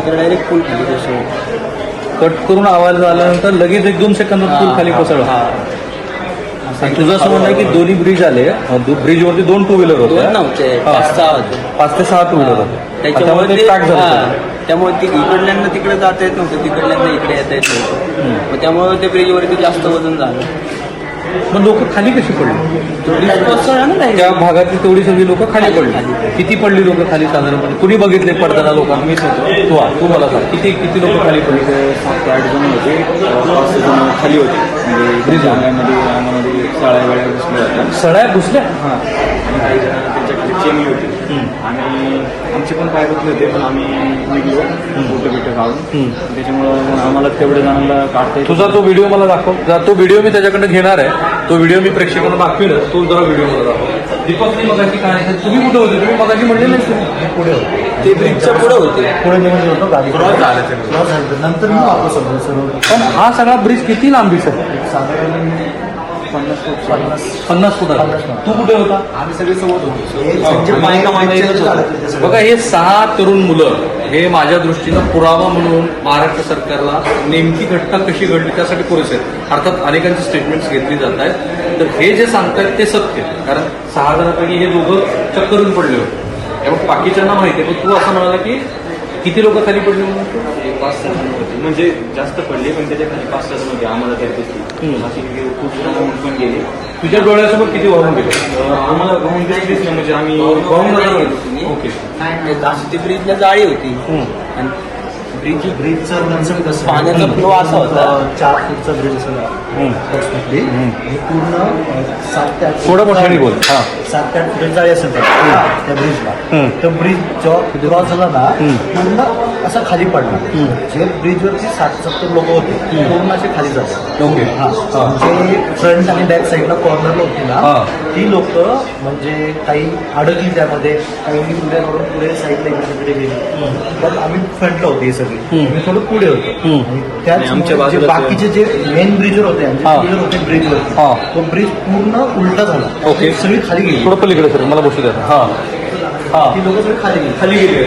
तर डायरेक्ट पूल खाली कोसळलं. कट करून आवाज आल्यानंतर लगेच 1-2 सेकंदात पूल खाली कोसळला. आणि तुझं असं म्हणणं आहे की दोन्ही ब्रिज आले, ब्रिजवरती 2 टू व्हीलर होते, 2 नव्हते, 5-6 होते. 5 ते 6 टू व्हीलर होते. त्याच्यामुळे ते पॅक झालं. त्यामुळे ती इकडल्यांना तिकडे जाता येत नव्हतं, तिकडल्यांना इकडे येता येत नव्हतं. मग त्यामुळे त्या ब्रिजवरती जास्त वजन झालं. मग लोक खाली कशी पडली? ब्रिज कोसळला ना त्या भागातली तेवढी सगळी लोक खाली पडली. किती पडली लोक खाली साधारणपणे? कुणी बघितले पडताना लोकांना? मीच होतो. तू मला सांग, किती लोक खाली पडली? 7 ते 8 जण होते, 5 जण खाली होते. म्हणजे ब्रिज अंगामध्ये सळ्या घुसल्या होत्या. सळ्या घुसल्या? हां. आणि काही जण त्यांच्याकडे चेनी होती. आणि आमचे पण पाय रुतले होते, पण आम्ही निघलो बिटं काढून. त्याच्यामुळं आम्हाला तेवढ्या जणांना काढता येत. तुझा तो व्हिडिओ मला दाखव. तो व्हिडिओ मी त्याच्याकडे घेणार आहे. तो व्हिडिओ मी प्रेक्षकांना दाखवेल. तो जरा व्हिडिओ मला दाखव. दीपकनी मगाशी काय, तुम्ही कुठे होते? तुम्ही मगाशी म्हणले नाही पुढे होते, ते ब्रिजच्या पुढे होते. पुढे निघून होतो गाडी क्रॉस झालं नंतर मी वापस होतो सर्व. पण हा सगळा ब्रिज किती लांबी सर? साधारण 50 फुटाचा. तू कुठे होता? आम्ही सगळे सोबत होतो. बघा, हे 6 तरुण मुलं हे माझ्या दृष्टीनं पुरावा म्हणून महाराष्ट्र सरकारला नेमकी घटना कशी घडली त्यासाठी पुरेसे आहेत. अर्थात अनेकांची स्टेटमेंट्स घेतली जात आहेत. तर हे जे सांगतायत ते सत्य, कारण 6 जणांपैकी हे दोघं चक्करून पडले होते. त्यामुळे बाकीच्यांना माहिती आहे. पण तू असं म्हणाला की किती लोक खाली पडले म्हणून? 5-6 जण होते, म्हणजे जास्त पडले, पण त्याच्या खाली 5-6 जण होते. आम्हाला त्यात दिसली. खूप जण पण गेले. तुझ्या डोळ्यासमोर किती वाहून गेले? आम्हाला वाहून दिसलीच नाही, म्हणजे आम्ही वाहून जाणार. ओके. अशी ती ब्रिजला जाळी होती. आणि ब्रिजचा कन्सेप्ट कसं, पाण्याचा फ्लो असा होता. 4 फूटचा ब्रिज असेल. हे पूर्ण 7 ते 8 थोडं मोठ्याने बोल. 7 ते 8 फूट जाळी असेल त्या ब्रिजला. तर ब्रिज जेव्हा क्रॉस झाला ना, पूर्ण असा खाली पडला. जे ब्रिजवरती 60-70 लोक होते पूर्ण असे खाली जातात. ओके. म्हणजे फ्रंट आणि बॅक साईडला कॉर्नरला होती ना, ती लोक म्हणजे काही अडकली त्यामध्ये, काही पुढे साईडला इकडे गेली. पण आम्ही फ्रंटला होती सगळी, मी थोडं पुढे होतो. त्याच आमच्या जे बाकीचे जे मेन ब्रिजवर होते, प्लेयर होते ब्रिजवर, तो ब्रिज पूर्ण उलटा झाला. ओके. सगळी खाली गेली. थोडं पलीकडे सर, मला बसू द्या. ती लोक सगळी खाली गेली.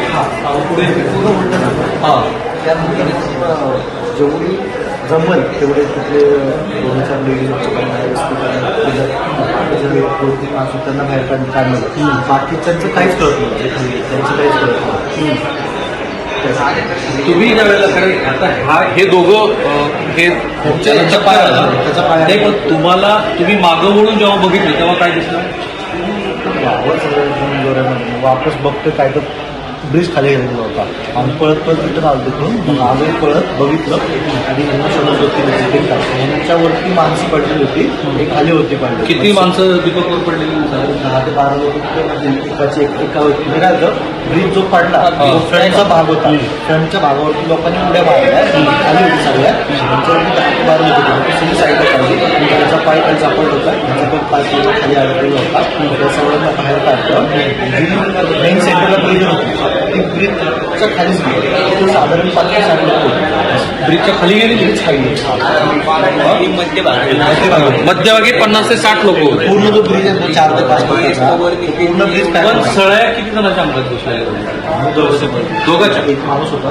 पुढे पूर्ण उलट झालं. त्यानंतर जेवढी जमल तेवढे तिथले 2-4 लेडीज त्यांना बाहेर काढलं. बाकीच्यांचं काहीच कळत नाही, त्यांचं काहीच कळत नाही. तुम्ही ज्या वेळेला, कारण आता हे दोघं हे त्याचा पाय नाही, पण तुम्ही मागं वळून जेव्हा बघितलं तेव्हा काय दिसलं? वापस बघतो काय तर ब्रिज खाली गेलेला होता. आम्ही पळत तिथं आलो तिथून. मग आम्ही पळत बघितलं आणि ह्याच्यावरती माणसं पडलेली होती, ते खाली होती पडली. किती माणसं दीपकवर पडलेली? 10 ते 12 लोक एका होती. काय होतं, ब्रिज जो पडला तो फ्रंटचा भाग होता. फ्रंटच्या भागावरती लोकांनी उड्या मारल्या, खाली होती सगळ्या. त्यांच्यावरती 10 ते 12 लोक होते. सगळी साईडला काढली. त्याचा पाय काही सापडत होता, त्याचा पण पाय खाली अडकलेला होता. त्या सगळ्यांना बाहेर काढलं. जी मेन सेंटरला ब्रिज होती ती ब्रिजच्या खालीच गेली. साधारण 5-6 लोक होते. ब्रिजच्या खाली गेली. ब्रिज खाली गेली. मध्यभागी 50 ते 60 लोक होते. पूर्ण जो ब्रिज आहे 4 ते 5 फुटाचा, पूर्ण ब्रिज पण सळ्या किती जणांच्या अंगात घुसल्या? दोघांच्या. एक माणूस होता,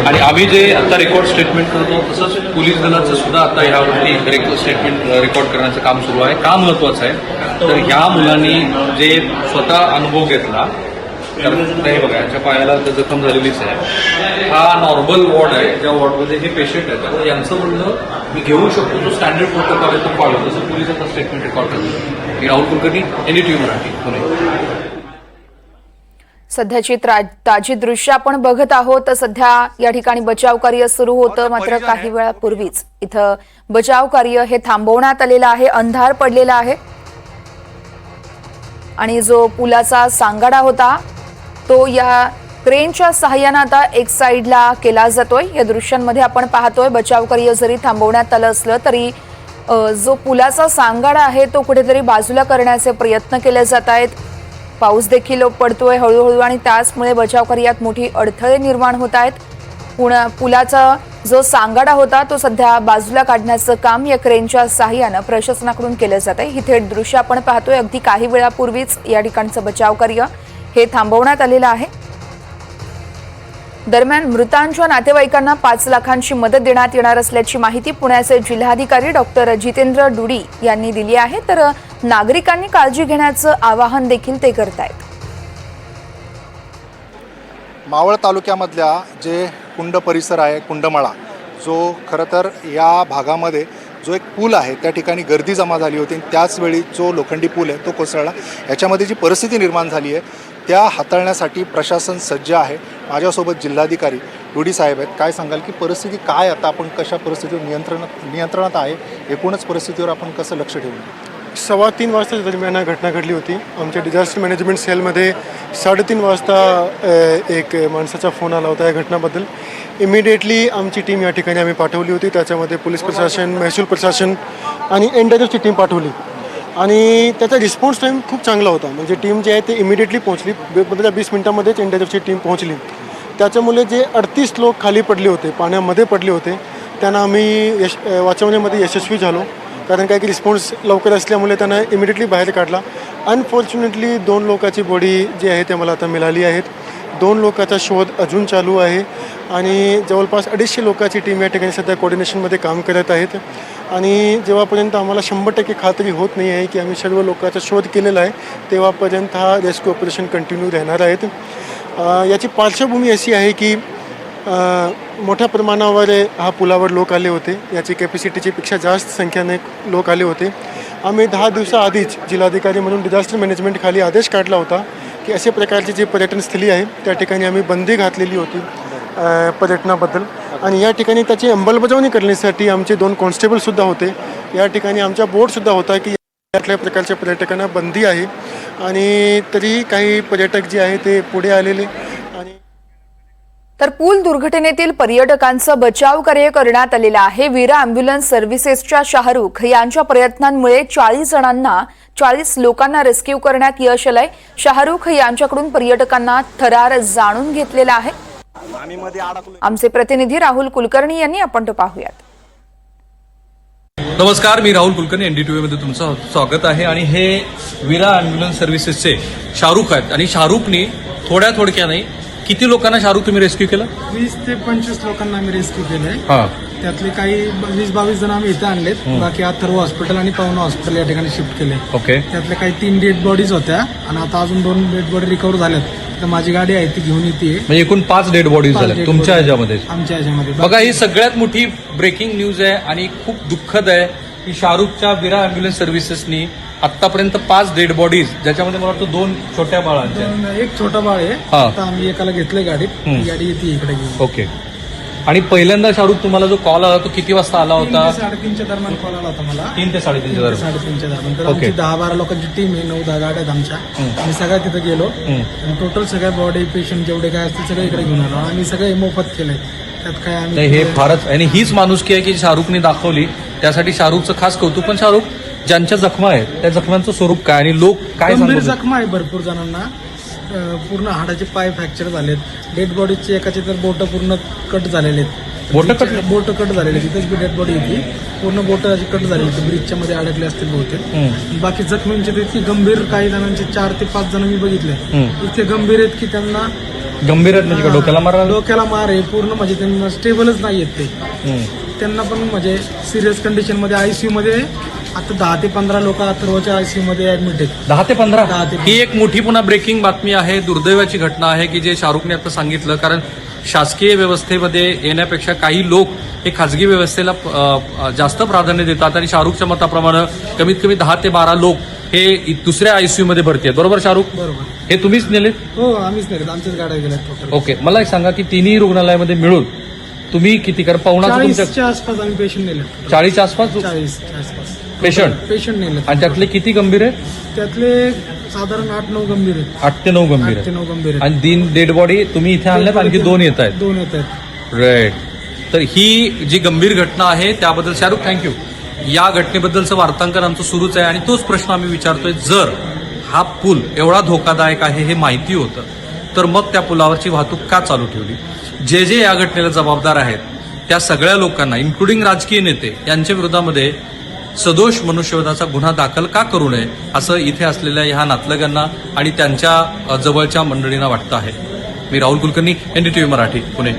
आणि आम्ही जे आता रेकॉर्ड स्टेटमेंट करतो तसंच पोलीस दलाचं सुद्धा आता ह्यावरती स्टेटमेंट रेकॉर्ड करण्याचं काम सुरू आहे. का महत्वाचं आहे तर ह्या मुलांनी जे स्वतः अनुभव घेतला, कारण हे बघा यांच्या पायाला जखम झालेलीच आहे. हा नॉर्मल वॉर्ड आहे, ज्या वॉर्डमध्ये हे पेशंट आहेत. त्यामुळे यांचं म्हणणं मी घेऊ शकतो, जो स्टँडर्ड प्रोटोकॉल आहे तो फॉलो, जसं पोलिसांचा स्टेटमेंट रेकॉर्ड करतो. मी राहुल कुलकर्णी, NDTV मराठी, पुणे. सध्याची ताजी दृश्य आपण बघत आहोत. सध्या या ठिकाणी बचाव कार्य सुरू होतं, मात्र काही वेळापूर्वीच इथं बचाव कार्य हे थांबवण्यात आलेलं आहे. अंधार पडलेला आहे आणि जो पुलाचा सांगाडा होता तो या क्रेनच्या सहाय्याने आता एक साईडला केला जातोय. या दृश्यांमध्ये आपण पाहतोय बचाव कार्य जरी थांबवण्यात आलं असलं तरी जो पुलाचा सांगाडा आहे तो कुठेतरी बाजूला करण्याचे प्रयत्न केले जात आहेत. पाऊस देखील पडतोय हळूहळू आणि त्याचमुळे बचाव कार्यात मोठी अडथळे निर्माण होत आहेत. पुलाचा जो सांगाडा होता तो सध्या बाजूला काढण्याचं काम या क्रेनच्या सहाय्यानं प्रशासनाकडून केलं जात आहे. ही थेट दृश्य आपण पाहतोय. अगदी काही वेळापूर्वीच या ठिकाणचं बचाव कार्य हे थांबवण्यात आलेलं आहे. दरम्यान मृतांच्या नातेवाईकांना 5 लाखांची मदत देण्यात येणार असल्याची माहिती पुण्याचे जिल्हाधिकारी डॉक्टर जितेंद्र डुडी यांनी दिली आहे. तर नागरिकांनी काळजी घेण्याचं आवाहन देखील ते करतायत. मावळ तालुक्यामधल्या जे कुंड परिसर आहे, कुंडमाळा, जो खरं तर या भागामध्ये जो एक पूल आहे त्या ठिकाणी गर्दी जमा झाली होती आणि त्याचवेळी जो लोखंडी पूल आहे तो कोसळला. याच्यामध्ये जी परिस्थिती निर्माण झाली आहे त्या हाताळण्यासाठी प्रशासन सज्ज आहे. माझ्यासोबत जिल्हाधिकारी डुडी साहेब आहेत. काय सांगाल की परिस्थिती काय, आता आपण कशा परिस्थितीवर नियंत्रणात आहे, एकूणच परिस्थितीवर आपण कसं लक्ष ठेवू? 3:15 वाजता दरम्यान घटना घडली होती. आमच्या डिझास्टर मॅनेजमेंट सेलमध्ये 3:30 वाजता एक माणसाचा फोन आला होता या घटनाबद्दल. इमिडिएटली आमची टीम या ठिकाणी आम्ही पाठवली होती. त्याच्यामध्ये पोलीस प्रशासन, महसूल प्रशासन आणि एनडीआरएफची टीम पाठवली आणि त्याचा रिस्पॉन्स टाईम खूप चांगला होता. म्हणजे टीम जी आहे ते इमिडिएटली पोहोचली. 15-20 मिनिटांमध्येच एनडीआरएफची टीम पोहोचली. त्याच्यामुळे जे 38 लोक खाली पडले होते, पाण्यामध्ये पडले होते, त्यांना आम्ही वाचवण्यामध्ये यशस्वी झालो. कारण काय की रिस्पॉन्स लवकर असल्यामुळे त्यांना इमिडिएटली बाहेर काढला. अनफॉर्च्युनेटली 2 लोकांची बॉडी जी आहे ते मला आता मिळाली आहेत. 2 लोकांचा शोध अजून चालू आहे आणि जवळपास 250 लोकांची टीम या ठिकाणी सध्या कोऑर्डिनेशनमध्ये काम करत आहेत. आणि जेव्हापर्यंत आम्हाला 100% खात्री होत नाही आहे की आम्ही सर्व लोकांचा शोध केलेला आहे तेव्हापर्यंत हा रेस्क्यू ऑपरेशन कंटिन्यू राहणार आहेत. याची पार्श्वभूमी अशी आहे की मोठ्या प्रमाणावर हा पुलावर लोक आले होते. याची कॅपॅसिटीची पेक्षा जास्त संख्येने लोक आले होते. आम्ही 10 दिवसाआधीच जिल्हाधिकारी म्हणून डिझास्टर मॅनेजमेंटखाली आदेश काढला होता की अशा प्रकारची जी पर्यटनस्थळी आहे त्या ठिकाणी आम्ही बंदी घातलेली होती पर्यटनाबद्दल. आणि या ठिकाणी त्याची अंमलबजावणी करण्यासाठी आमचे 2 कॉन्स्टेबलसुद्धा होते. या ठिकाणी आमचा बोर्डसुद्धा होता की यातल्या प्रकारच्या पर्यटकांना बंदी आहे आणि तरीही काही पर्यटक जे आहे ते पुढे आलेले. आणि तर पूल दुर्घटनेतील पर्यटकांचं बचाव कार्य करण्यात आलेलं आहे. वीरा अँब्युलन्स सर्व्हिसेसच्या शाहरुख यांच्या प्रयत्नांमुळे 40 लोकांना रेस्क्यू करण्यात यश आलंय. शाहरुख यांच्याकडून पर्यटकांना थरार जाणून घेतलेला आहे. आमचे प्रतिनिधी राहुल कुलकर्णी यांनी आपण तो पाहूयात. नमस्कार, मी राहुल कुलकर्णी, NDTV मध्ये तुमचं स्वागत आहे. आणि हे वीरा अँब्युलन्स सर्व्हिसेसचे शाहरुख आहेत आणि शाहरुखनी थोडक्याने किती लोकांना शाहरुख तुम्ही रेस्क्यू केलं? 20 ते 25 लोकांना आम्ही रेस्क्यू केलंय. हां, त्यातले काही 20-22 जण आम्ही इथे आणलेत. बाकी अथर्व हॉस्पिटल आणि पवना हॉस्पिटल या ठिकाणी शिफ्ट केले. ओके. त्यातले काही 3 डेड बॉडीज होत्या आणि आता अजून 2 डेड बॉडी रिकव्हर झाल्यात. तर माझी गाडी आहे ती घेऊन येते. म्हणजे एकूण 5 डेड बॉडीज झाल्या तुमच्या ह्याच्यामध्ये. आमच्या ह्याच्यामध्ये बघा, ही सगळ्यात मोठी ब्रेकिंग न्यूज आहे आणि खूप दुःखद आहे की शाहरुखच्या वीरा अँब्युलन्स सर्व्हिसेसनी आतापर्यंत 5 डेड बॉडीज, ज्याच्यामध्ये मला वाटतं 2 छोट्या बाळांच्या, एक छोटा बाळ आहे. हा. आता आम्ही एकाला घेतलंय गाडीत. ती गाडी येते इकडे घेऊन. ओके. आणि पहिल्यांदा शाहरुख तुम्हाला जो कॉल आला तो किती वाजता आला 3 होता? ते 3:30च्या दरम्यान कॉल आला होता मला. 3 ते 3:30 दरम्यान. 3:30च्या दरम्यान. तर ओके. आमची 10-12 लोकांची टीम आहे. 9-10 गाड्या आहेत आमच्या. आम्ही सगळ्या तिथे गेलो आणि टोटल सगळ्या बॉडी पेशंट जेवढे काय असतील सगळे इकडे घेऊन आलो. आम्ही सगळे मोफत केलंय. त्यात काय नाही, हे फारच, आणि हीच माणुसकी आहे की शाहरुखने दाखवली. त्यासाठी शाहरुखचं खास कौतुक. पण शाहरुख, ज्यांच्या जखमा आहेत त्या जखमांचं स्वरूप काय आणि लोक काय गंभीर सांगतात? जखमा आहे भरपूर जणांना. पूर्ण हाडाचे पाय फ्रॅक्चर झालेत. डेड बॉडीचे एकाचे तर बोट पूर्ण कट झालेले आहेत. बोटं कट? बोट कट झालेले. तिथेच बी डेड बॉडी होती. पूर्ण बोट कट झालेली होती. ब्रिजच्या मध्ये अडकले असतील बहुतेक. बाकी जखमींचे तर इतकी गंभीर, काही जणांचे 4 ते 5 जण मी बघितले इतके गंभीर आहेत की त्यांना गंभीर आहेत म्हणजे डोक्याला मार? डोक्याला मार आहे पूर्ण. म्हणजे त्यांना स्टेबलच नाही आहेत ते. त्यांना पण म्हणजे सिरियस कंडिशन मध्ये ICU मध्ये आता 10 ते 15 लोक अथर्वच्या ICU मध्ये ऍडमिट आहेत. 10 ते 15? 10 ते 15. ही एक मोठी पुन्हा ब्रेकिंग बातमी आहे. दुर्दैवाची घटना आहे की जे शाहरुखने आता सांगितलं. कारण शासकीय व्यवस्थेमध्ये येण्यापेक्षा काही लोक हे खाजगी व्यवस्थेला जास्त प्राधान्य देतात आणि शाहरुखच्या मताप्रमाणे कमीत कमी 10 ते 12 लोक हे दुसऱ्या ICU मध्ये भरती आहेत. बरोबर शाहरुख? बरोबर. हे तुम्हीच नेलेत? हो, आम्हीच नाही. आमच्याच गाड्या गेल्या टोटल. ओके. मला एक सांगा की तिन्ही रुग्णालयामध्ये मिळून तुम्ही किती कर पाहुणा 40च्या आसपास आम्ही पेशंट नेले. 40च्या आसपास 40च्या आसपास पेशंट नेले. आणि त्यातले किती गंभीर आहेत? त्यातले साधारण 8-9 गंभीर आहेत. 8 ते 9 गंभीर 8 ते 9 गंभीर आहेत. आहेत. आणि 3 डेड बॉडी तुम्ही इथे आणल्यात, आणखी 2 येत आहेत. 2 येत आहेत. राईट. तर ही जी गंभीर घटना आहे त्याबद्दल शाहरुख थँक्यू. या घटनेबद्दलचं वार्तांकन आमचं सुरूच आहे आणि तोच प्रश्न आम्ही विचारतोय. जर हा पूल एवढा धोकादायक आहे हे माहिती होतं तर मग त्या पुलावरची वाहतूक का चालू ठेवली? जे या घटनेला जबाबदार आहेत त्या सगळ्या लोकांना इन्क्लुडिंग राजकीय नेते यांच्या विरोधामध्ये सदोष मनुष्यवधाचा गुन्हा दाखल का करू नये असं इथे असलेल्या ह्या नातलगांना आणि त्यांच्या जवळच्या मंडळींना वाटतं आहे. मी राहुल कुलकर्णी, NDTV मराठी, पुणे.